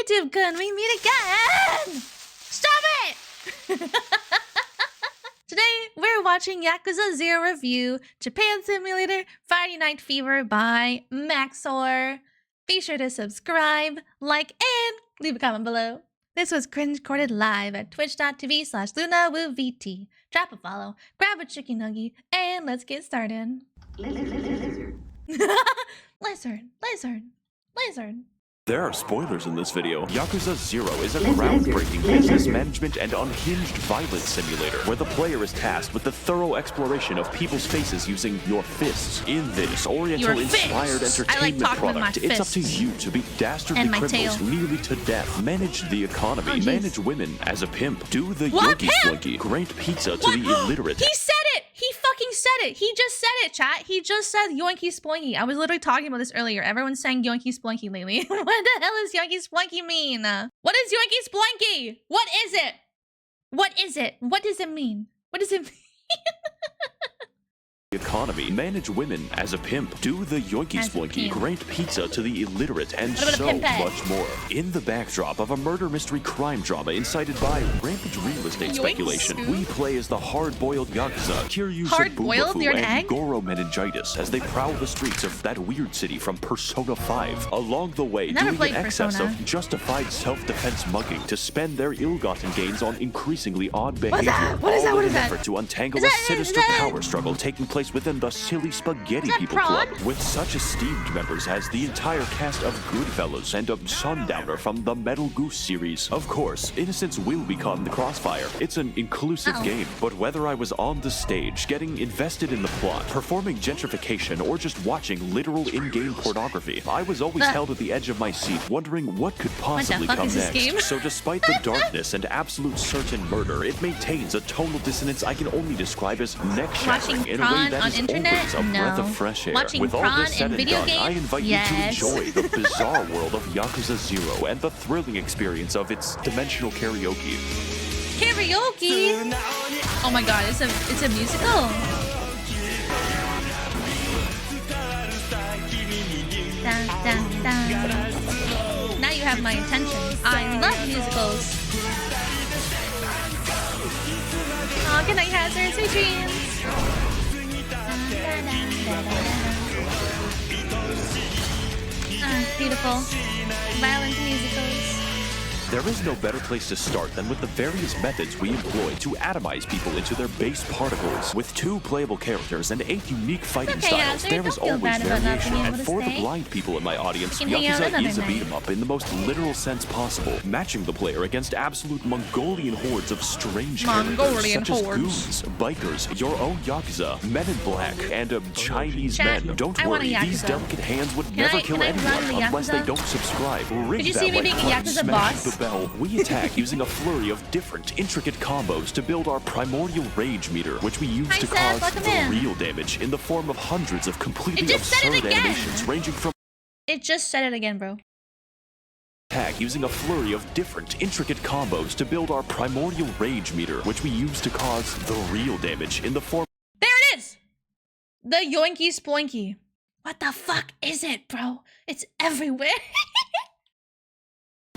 YouTube gun, we meet again! Stop it! Today, we're watching Yakuza 0 review, Japan Simulator, Friday Night Fever by Max0r. Be sure to subscribe, like, and leave a comment below. This was cringe-recorded live at twitch.tv/LunaAwoo VT. Drop a follow, grab a chicken nuggie, and let's get started. Lizard. There are spoilers in this video. Yakuza 0 is a groundbreaking business management and unhinged violence simulator where the player is tasked with the thorough exploration of people's faces using your fists. In this Oriental-inspired entertainment product, it's up to you to beat dastardly criminals nearly to death, manage the economy, manage women as a pimp, do the yoinky splinky, grant pizza to the illiterate. He said it! He fucking said it! He just said it, chat! He just said yoinky splinky. I was literally talking about this earlier. Everyone's saying yoinky splinky lately. What the hell does yoinky splinky mean? What is yoinky splinky? What is it? What is it? What does it mean? What does it mean? Economy, manage women as a pimp, do the yoinky splinky, grant pizza to the illiterate, and so much more. In the backdrop of a murder mystery crime drama incited by rampant real estate speculation, we play as the hard-boiled Yakuza, Kiryuza Bubafu and Goro Meningitis as they prowl the streets of that weird city from Persona 5. Along the way, doing an excess of justified self-defense mugging to spend their ill-gotten gains on increasingly odd behavior. What is that? All in an effort to untangle a sinister power struggle taking place within the silly spaghetti people club, with such esteemed members as the entire cast of Goodfellas and a Sundowner from the Metal Goose series. Of course, innocents will be caught in the crossfire. It's an inclusive game, but whether I was on the stage, getting invested in the plot, performing gentrification, or just watching literal in-game pornography, I was always held at the edge of my seat, wondering what could possibly come next. So despite the darkness and absolute certain murder, it maintains a tonal dissonance I can only describe as neck-shattering in a way that is always a breath of fresh air. With all this said and done, I invite you to enjoy the bizarre world of Yakuza 0 and the thrilling experience of its dimensional karaoke. Karaoke? Oh my god, it's a musical? Dun, dun, dun. Now you have my attention. I love musicals. Oh, good night, hazards, sweet dreams. Beautiful. Violent musicals. There is no better place to start than with the various methods we employ to atomize people into their base particles. With 2 playable characters and 8 unique fighting styles, there is always variation. And for the blind people in my audience, Yakuza is a beat-em-up in the most literal sense possible, matching the player against absolute Mongolian hordes of strange characters such as goons, bikers, your own Yakuza, men in black, and Chinese men. Don't worry, these delicate hands would never kill anyone unless they don't subscribe. Rig that like Yakuza boss? Bell, we attack using a flurry of different, intricate combos to build our primordial rage meter, which we use to cause the real damage in the form of hundreds of completely absurd animations ranging from— It just said it again, bro. Attack using a flurry of different, intricate combos to build our primordial rage meter, which we use to cause the real damage in the form— There it is! The yoinky splinky. What the fuck is it, bro? It's everywhere.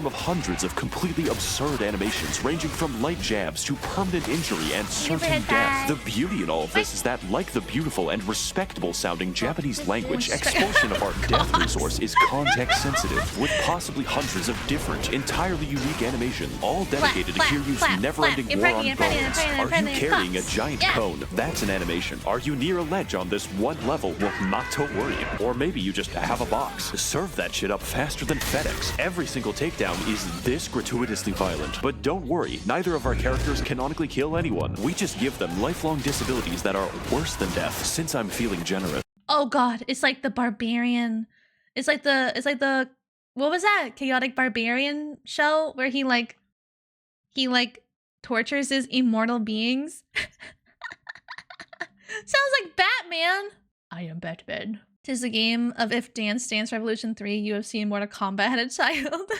Of hundreds of completely absurd animations ranging from light jabs to permanent injury and certain death. The beauty in all of this is that, like the beautiful and respectable sounding Japanese language, expulsion of our death resource is context sensitive, with possibly hundreds of different, entirely unique animations, all dedicated to Kiryu's never-ending war on bones. Are you carrying a giant cone? That's an animation. Are you near a ledge on this one level? Well, not to worry. Or maybe you just have a box. Serve that shit up faster than FedEx. Every single takedown is this gratuitously violent. But don't worry, neither of our characters canonically kill anyone. We just give them lifelong disabilities that are worse than death, since I'm feeling generous. Oh god, it's like the barbarian. It's like the what was that? Chaotic Barbarian show where he tortures his immortal beings. Sounds like Batman. I am Batman. 'Tis the game of if Dance Dance Revolution 3, UFC, and Mortal Kombat had a child.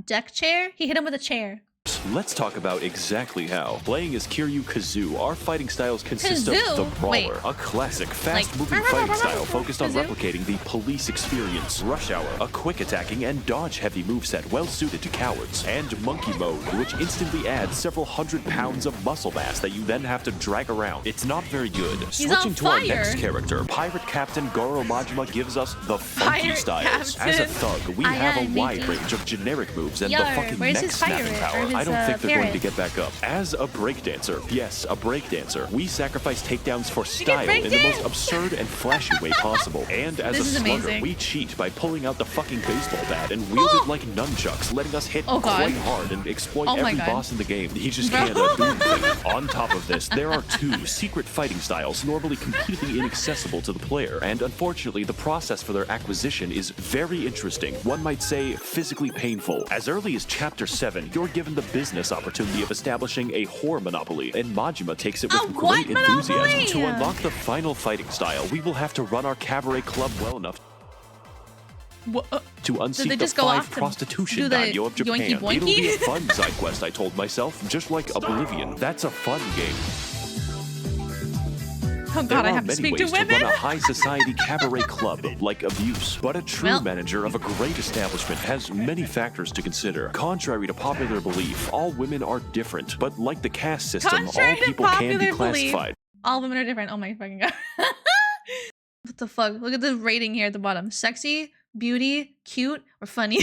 Deck chair? He hit him with a chair. Let's talk about exactly how. Playing as Kiryu Kazoo, our fighting styles consist of the Brawler, a classic, fast-moving fighting style focused on replicating the police experience, Rush Hour, a quick attacking and dodge-heavy moveset well-suited to cowards, and Monkey Mode, which instantly adds several hundred pounds of muscle mass that you then have to drag around. It's not very good. Switching to our next character, Pirate Captain Goro Majima gives us the funky styles. As a thug, we have a wide range of generic moves and the fucking neck-snapping power. I don't think they're going to get back up. As a breakdancer, yes, a breakdancer, we sacrifice takedowns for style in the most absurd and flashy way possible. And as a slugger, we cheat by pulling out the fucking baseball bat and wield it like nunchucks, letting us hit quite hard and exploit every boss in the game. He just can't do anything. On top of this, there are two secret fighting styles normally completely inaccessible to the player, and unfortunately, the process for their acquisition is very interesting. One might say physically painful. As early as Chapter 7, you're given the business opportunity of establishing a whore monopoly, and Majima takes it with great enthusiasm. To unlock the final fighting style, we will have to run our cabaret club well enough to unseat the 5 prostitution daimyo of Japan. It'll be a fun side quest, I told myself, just like Oblivion. That's a fun game. Oh god, I have to speak to women. To run a high society cabaret club like Abuse, but a true manager of a great establishment has many factors to consider. Contrary to popular belief, all women are different, but like the caste system, all people can be classified. All women are different. Oh my fucking god. What the fuck? Look at the rating here at the bottom. Sexy, beauty, cute, or funny.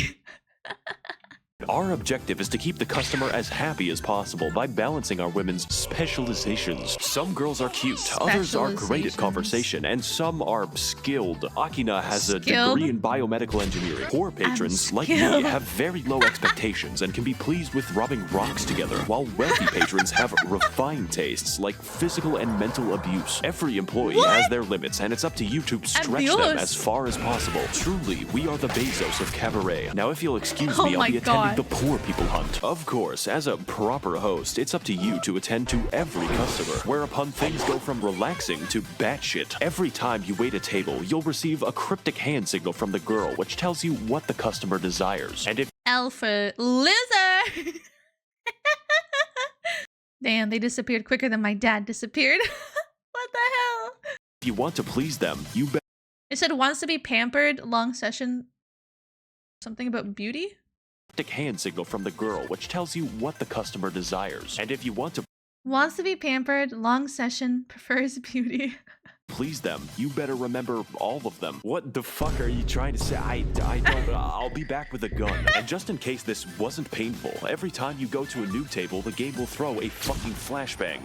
Our objective is to keep the customer as happy as possible by balancing our women's specializations. Some girls are cute, others are great at conversation, and some are skilled. Akina has a degree in biomedical engineering. Poor patrons, like me, have very low expectations and can be pleased with rubbing rocks together, while wealthy patrons have refined tastes like physical and mental abuse. Every employee has their limits, and it's up to you to stretch them as far as possible. Truly, we are the Bezos of cabaret. Now, if you'll excuse me, I'll be attending the poor people hunt. Of course, as a proper host, it's up to you to attend to every customer, whereupon things go from relaxing to batshit. Every time you wait a table, you'll receive a cryptic hand signal from the girl, which tells you what the customer desires. And if L for loser. Damn, they disappeared quicker than my dad disappeared. What the hell? If you want to please them, you bet. It said wants to be pampered, long session. Something about beauty? Hand signal from the girl, which tells you what the customer desires. And if you want to wants to be pampered, long session, prefers beauty. Please them, you better remember all of them. What the fuck are you trying to say? I don't, I'll be back with a gun. And just in case this wasn't painful, every time you go to a new table, the game will throw a fucking flashbang.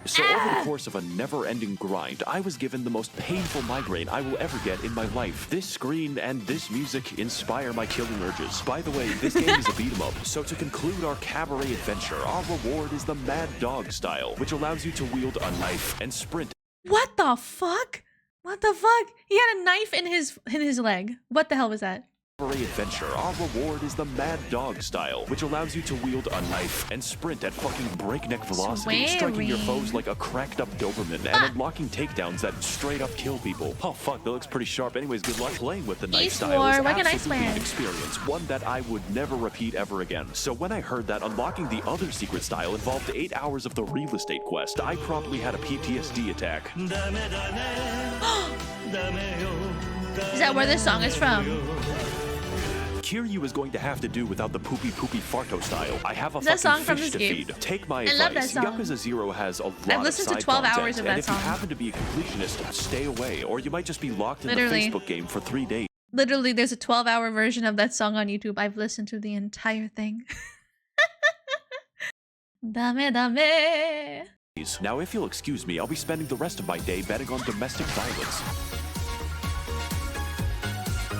So over the course of a never-ending grind, I was given the most painful migraine I will ever get in my life. This screen and this music inspire my killing urges. By the way, this game is a beat-em-up, so to conclude our cabaret adventure, our reward is the Mad Dog style, which allows you to wield a knife and sprint. What the fuck? What the fuck? He had a knife in his leg. What the hell was that? Adventure. Our reward is the Mad Dog style, which allows you to wield a knife and sprint at fucking breakneck velocity, striking your foes like a cracked up Doberman and unlocking takedowns that straight up kill people. Oh fuck, that looks pretty sharp. Anyways, good luck playing with the knife style. Is absolutely an experience, one that I would never repeat ever again. So when I heard that unlocking the other secret style involved 8 hours of the real estate quest, I promptly had a PTSD attack. Is that where this song is from? Kiryu is going to have to do without the poopy farto style. I have a fucking fish to feed. Take my advice. Yakuza 0 has a lot of side content. I've listened to 12 hours of that song. And if you happen to be a completionist, stay away, or you might just be locked in the Facebook game for 3 days. Literally, there's a 12-hour version of that song on YouTube. I've listened to the entire thing. Dame, dame. Now, if you'll excuse me, I'll be spending the rest of my day betting on domestic violence.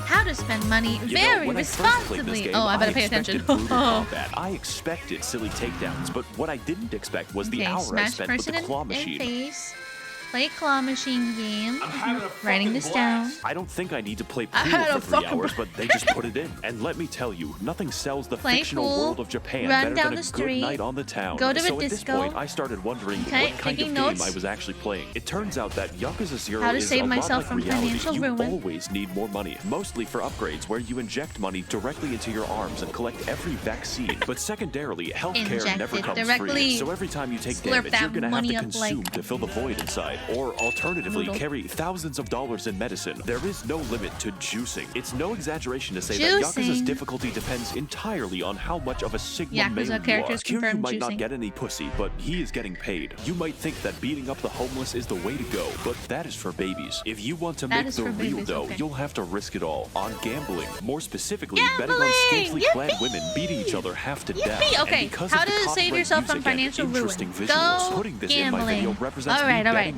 How to spend money very responsibly. Oh, I better pay attention. I expected silly takedowns, but what I didn't expect was the hour I spent with the claw machine. Play claw machine game. Writing this down. I don't think I need to play pool for 3 hours, but they just put it in. And let me tell you, nothing sells the fictional world of Japan better than a good night on the town. Go to so a at disco. this point, I started wondering what kind of game I was actually playing. It turns out that Yakuza 0 How to is save a lot myself like from reality. financial You ruin. always need more money, mostly for upgrades where you inject money directly into your arms and collect every vaccine. But secondarily, healthcare never comes free. So every time you take damage, you're gonna have to consume to fill the void inside. Or alternatively, carry thousands of dollars in medicine. There is no limit to juicing. It's no exaggeration to say that Yakuza's difficulty depends entirely on how much of a Sigma male you are. Kiryu might not get any pussy, but he is getting paid. You might think that beating up the homeless is the way to go, but that is for babies. If you want to make the real dough, you'll have to risk it all on gambling. More specifically, betting on scantily clad women beating each other half to death. Okay, how to save yourself from financial ruin. Go gambling. Alright.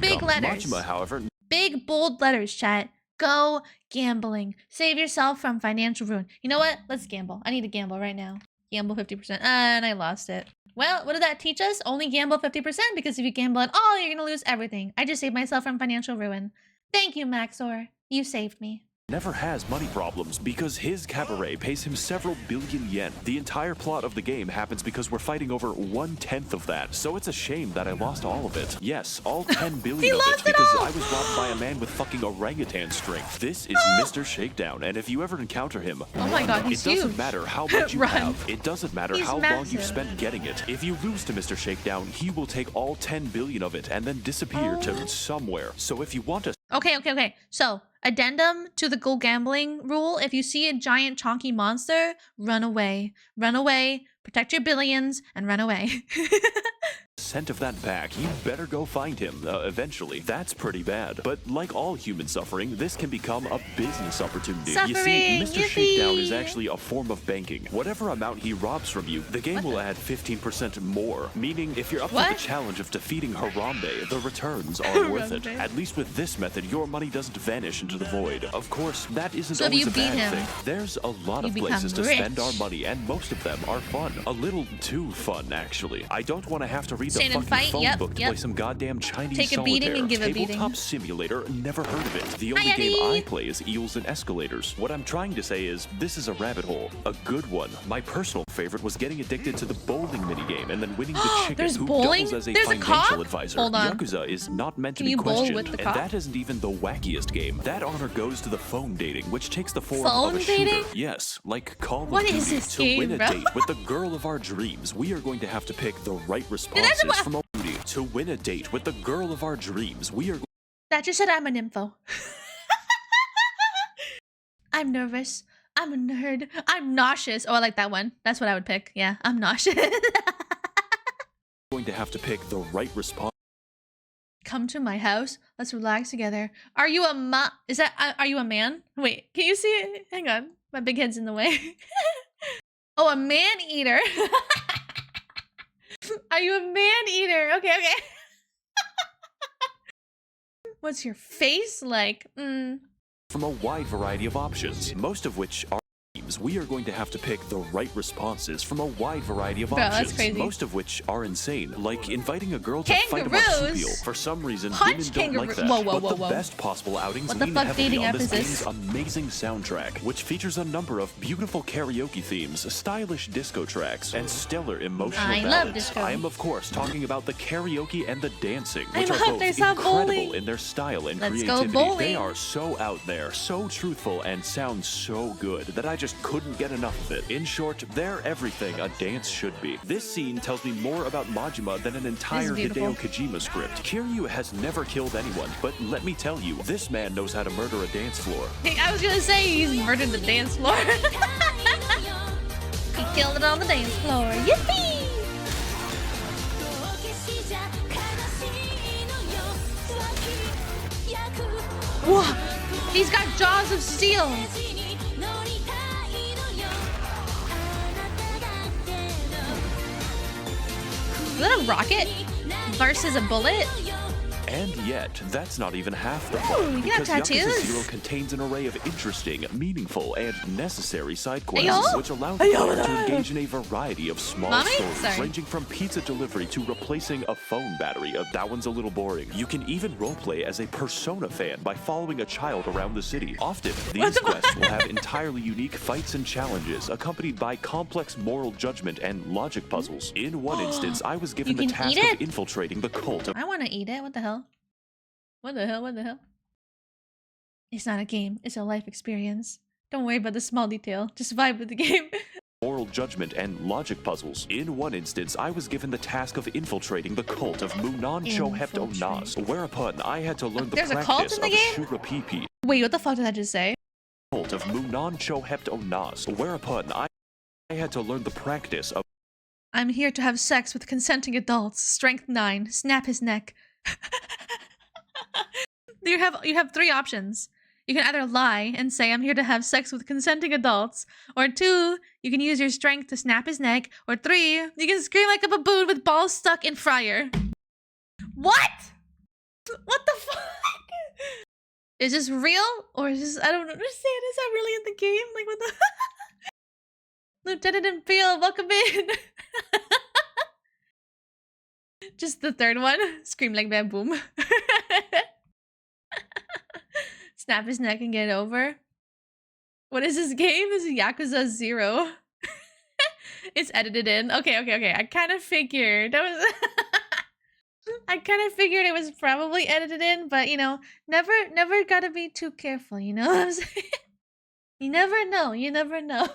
Big letters. Majima, however, big bold letters, chat. Go gambling. Save yourself from financial ruin. You know what? Let's gamble. I need to gamble right now. Gamble 50%. And I lost it. Well, what did that teach us? Only gamble 50% because if you gamble at all, you're gonna lose everything. I just saved myself from financial ruin. Thank you, Max0r. You saved me. Never has money problems because his cabaret pays him several billion yen. The entire plot of the game happens because we're fighting over 1/10 of that. So it's a shame that I lost all of it. Yes, all 10 billion of it because I was robbed by a man with fucking orangutan strength. This is Mr. Shakedown, and if you ever encounter him, oh my god, he's huge. It doesn't matter how much you have. It doesn't matter how long you've spent getting it. If you lose to Mr. Shakedown, he will take all 10 billion of it and then disappear to somewhere. So if you want to... Okay. So, addendum to the go gambling rule. If you see a giant chonky monster, run away. Run away, protect your billions, and run away. Scent of that pack, you better go find him eventually. That's pretty bad. But like all human suffering, this can become a business opportunity. You see, Mr. Shakedown is actually a form of banking. Whatever amount he robs from you, the game will add 15% more. Meaning, if you're up for the challenge of defeating Harambe, the returns are worth it. At least with this method, your money doesn't vanish into the void. Of course, that isn't always a bad thing. There's a lot of places to spend our money, and most of them are fun. A little too fun, actually. I don't want to have to read the fucking phone book to play some goddamn Chinese solitaire. Take a beating and give a beating. Tabletop Simulator, never heard of it. The only game I play is Eels and Escalators. What I'm trying to say is, this is a rabbit hole. A good one. My personal favorite was getting addicted to the bowling minigame and then winning the chicken who doubles as a financial advisor. Yakuza is not meant to be questioned, and that isn't even the wackiest game. That honor goes to the phone dating, which takes the form of a shooter. Yes, like Call of Duty. To win a date with the girl of our dreams, we are going to have to pick the right responses from a duty. To win a date with the girl of our dreams, we are... That just said I'm an info. I'm nervous. I'm a nerd. I'm nauseous. Oh, I like that one. That's what I would pick. Yeah, I'm nauseous. going to have to pick the right response. Come to my house. Let's relax together. Are you a are you a man? Wait, can you see it? Hang on. My big head's in the way. Oh, a man-eater. Are you a man-eater? Okay. What's your face like? From a wide variety of options, most of which are teams. We are going to have to pick the right responses from a wide variety of options, that's crazy. Most of which are insane, like inviting a girl to fight a marsupial. For some reason, women don't like that. Whoa. The best possible outings lean heavily on this game's amazing soundtrack, which features a number of beautiful karaoke themes, stylish disco tracks, and stellar emotional ballads. I am, of course, talking about the karaoke and the dancing, which are both incredible in their style and creativity. They are so out there, so truthful, and sound so good that I just couldn't get enough of it. In short, they're everything a dance should be. This scene tells me more about Majima than an entire Hideo Kojima script. Kiryu has never killed anyone, but let me tell you, this man knows how to murder a dance floor. Hey, I was gonna say he's murdered the dance floor. He killed it on the dance floor. Yippee! Whoa! He's got jaws of steel! Is that a rocket versus a bullet? And yet, that's not even half the Ooh, fun, you got because Yakuza tattoos? 0 contains an array of interesting, meaningful, and necessary side quests, Ayo? which allow the player to engage in a variety of small Mommy? stories, Sorry. ranging from pizza delivery to replacing a phone battery. That one's a little boring. You can even roleplay as a Persona fan by following a child around the city. Often, these quests will have entirely unique fights and challenges, accompanied by complex moral judgment and logic puzzles. In one instance, I was given the task of infiltrating the cult of... I want to eat it. What the hell? What the hell? What the hell? It's not a game. It's a life experience. Don't worry about the small detail. Just vibe with the game. moral judgment and logic puzzles. In one instance, I was given the task of infiltrating the cult of Nas, whereupon I had to learn the practice of Shurapipi. Wait, what the fuck did I just say? Cult of Nas, whereupon I had to learn the practice of... I'm here to have sex with consenting adults. Strength 9. Snap his neck. You have 3 options. You can either lie and say I'm here to have sex with consenting adults, or 2, you can use your strength to snap his neck, or 3, you can scream like a baboon with balls stuck in fryer. What? What the fuck? Is this real? Or is this, I don't understand, is that really in the game? Like what the Lieutenant Imperial, welcome in. Just the 3rd one. Scream like baboon. Snap his neck and get it over. What is this game? This is Yakuza 0. It's edited in. Okay. I kind of figured. That was... I kind of figured it was probably edited in, but you know, never gotta be too careful, you know what I'm saying? You never know.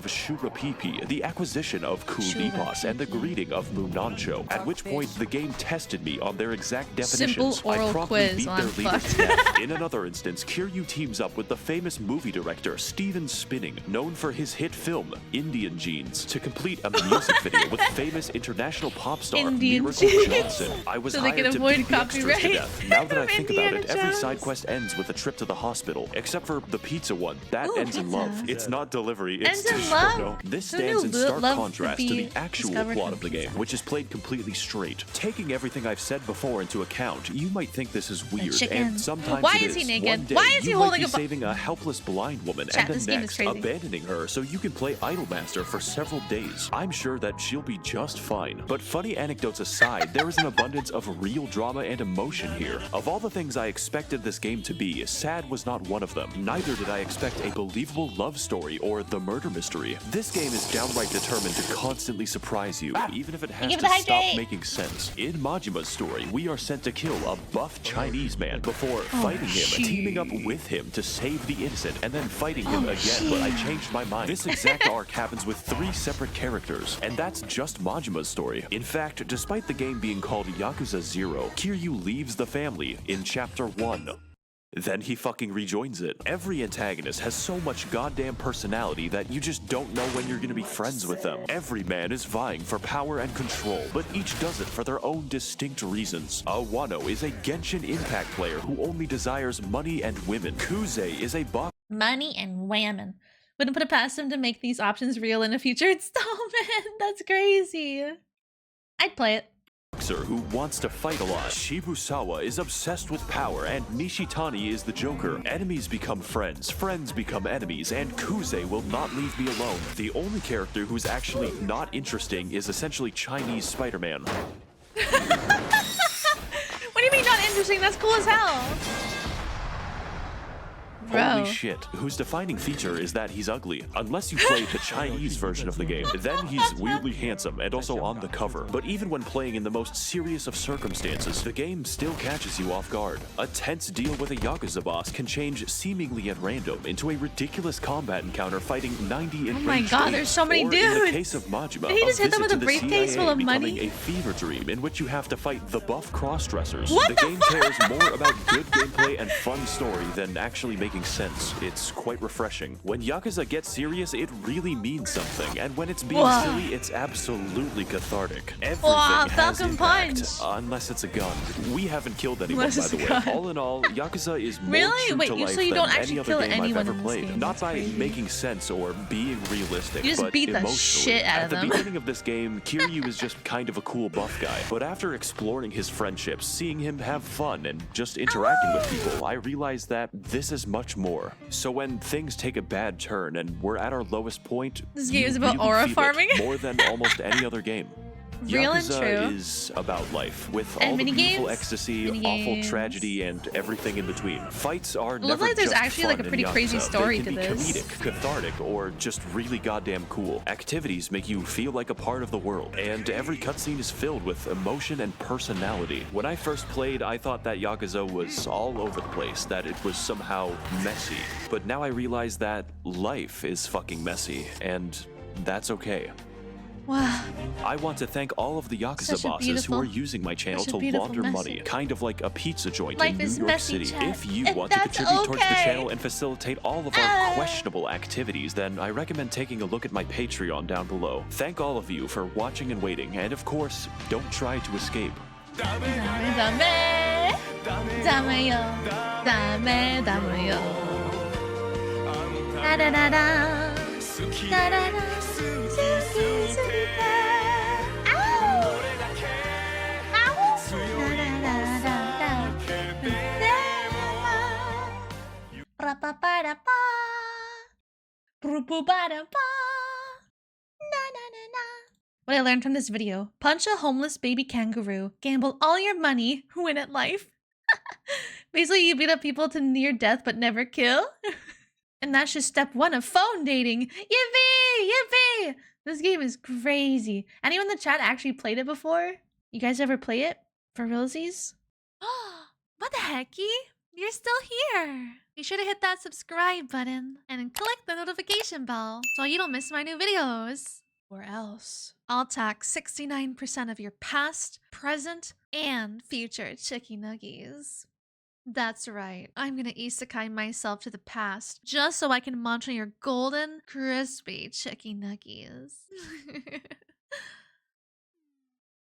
Shurapipi, the acquisition of Kulipos, and the greeting of Munancho, at which point the game tested me on their exact definitions. Simple oral I promptly quiz. beat their leader to death. In another instance, Kiryu teams up with the famous movie director Steven Spinning, known for his hit film Indian Jeans, to complete a music video with famous international pop star Indian Miracle Jeans. Johnson. I was So they hired can to avoid beat the extras to copyright. death. Now that I think about it, every Indiana side Jones. quest ends with a trip to the hospital, except for the pizza one. That ends in pizza. love. It's not delivery, it's Ends in love? no. This Who stands knew in stark love contrast would to be the actual discovered plot from of the game, pizza? which is played completely straight. Taking everything I've said before into account, you might think this is weird, chicken. and sometimes Why it is he naked? One day, Why is he you holding might a be saving a helpless blind woman, Chat, and this the game is next crazy. abandoning her so you can play Idolmaster for several days. I'm sure that she'll be just fine. But funny anecdotes aside, there is an abundance of real drama and emotion here. Of all the things I expected this game to be, sad was not one of them. Neither did I expect a believable love story or the murder mystery. This game is downright determined to constantly surprise you, even if it has to stop making sense. In Majima's story, we are sent to kill a buff Chinese man before fighting him, teaming up with him to save the innocent, and then fighting him again, but I changed my mind. This exact arc happens with 3 separate characters, and that's just Majima's story. In fact, despite the game being called Yakuza 0, Kiryu leaves the family in Chapter 1. Then he fucking rejoins it. Every antagonist has so much goddamn personality that you just don't know when you're gonna be friends with them. Every man is vying for power and control, but each does it for their own distinct reasons. Wano is a Genshin Impact player who only desires money and women. Kuze is a boss Money and whammon. Wouldn't put it past him to make these options real in a future installment. That's crazy. I'd play it. who wants to fight a lot. Shibusawa is obsessed with power, and Nishitani is the Joker. Enemies become friends, friends become enemies, and Kuze will not leave me alone. The only character who's actually not interesting is essentially Chinese Spider-Man. What do you mean not interesting? That's cool as hell. Bro. Holy shit, whose defining feature is that he's ugly. Unless you play the Chinese version of the game, then he's weirdly handsome and also on the cover. But even when playing in the most serious of circumstances, the game still catches you off guard. A tense deal with a Yakuza boss can change seemingly at random into a ridiculous combat encounter fighting 90 in Oh my god, there's so many or dudes! in the case of Majima, Did he just hit them with a visit to the briefcase CIA full of becoming money? a fever dream in which you have to fight the buff cross-dressers. What the the game cares more about good gameplay and fun story than actually making making sense. It's quite refreshing. When Yakuza gets serious, it really means something, and when it's being silly, it's absolutely cathartic. Everything has Falcon impact, Punch. Unless it's a gun. We haven't killed anyone, by the way. All in all, Yakuza is more true to life so you than don't actually any other kill game I've anyone ever in this played. game. Not That's by crazy. making sense or being realistic, You just but beat the emotionally. shit out of them. At the beginning of this game, Kiryu is just kind of a cool buff guy, but after exploring his friendships, seeing him have fun and just interacting with people, I realized that this is much more. So when things take a bad turn and we're at our lowest point, This game is you about really aura feel farming. it more than almost any other game. Real and Yakuza true. is about life, with And all the beautiful minigames? ecstasy, awful Minigames. tragedy, and everything in between. Fights are Looks never like there's just actually, like, fun a pretty in crazy Yakuza. story They can to be this. comedic, cathartic, or just really goddamn cool. Activities make you feel like a part of the world, and every cutscene is filled with emotion and personality. When I first played, I thought that Yakuza was all over the place, that it was somehow messy. But now I realize that life is fucking messy, and that's okay. Wow. I want to thank all of the Yakuza Such a bosses who beautiful- are using my channel such a to beautiful launder money, message. kind of like a pizza joint Life in New is York messy, City. chat, If you and want to that's contribute towards the okay. channel and facilitate all of our questionable activities, then I recommend taking a look at my Patreon down below. Thank all of you for watching and waiting, and of course, don't try to escape. Dame, dame. Dame yo. Dame, dame yo. Da da da da. Da da da. Suki, suki, da. Ow! Ow! Da da da da da. Ra-pa-pa-da-pa. Ru-pu-ba-da-pa. Na-na-na-na. What I learned from this video: punch a homeless baby kangaroo, gamble all your money, win at life. Basically, you beat up people to near death but never kill. And that's just step one of phone dating. Yippee! Yippee! This game is crazy. Anyone in the chat actually played it before? You guys ever play it? For realsies? What the hecky? You're still here. Be sure to hit that subscribe button and click the notification bell so you don't miss my new videos. Or else I'll tax 69% of your past, present, and future chicken nuggies. That's right. I'm gonna isekai myself to the past just so I can munch on your golden, crispy chicken nuggies.